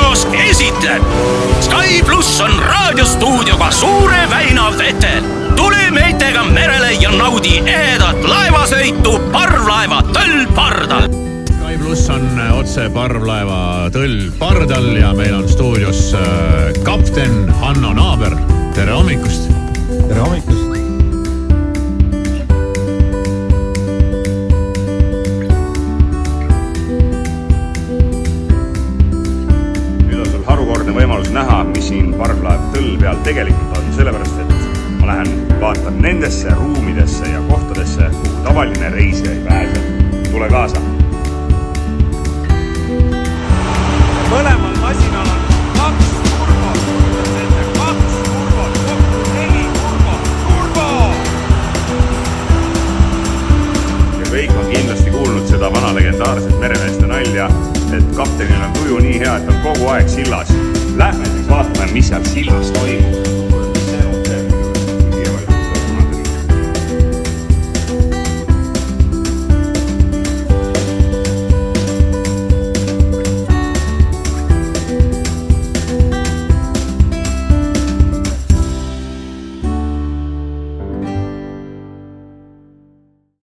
Stuudios esitleb. Sky Pluss on raadiostuudioga Suure väina vetel. Tule meitega merele ja naudi ehedat laevasõitu parvlaeva Tõll pardal. Sky Pluss on otse parvlaeva Tõll pardal ja meil on stuudios kapten Hanno Naaber. Tere hommikust! Tere hommikust! Harukordne võimalus näha, mis siin parvlaev Tõll peal tegelikult on, sellepärast et ma lähen vaatan nendesse ruumidesse ja kohtadesse, kuhu tavaline reisija ei pääse. Tule kaasa! Mõlemal masinal on 2 turbot, kokku 4 turbo! Ja kõik on kindlasti kuulnud seda vana legendaarset meremeeste nalja, et kaptenil on tuju nii hea, et on kogu aeg sillas. Lähme siis vaatame, mis seal sillas toimub.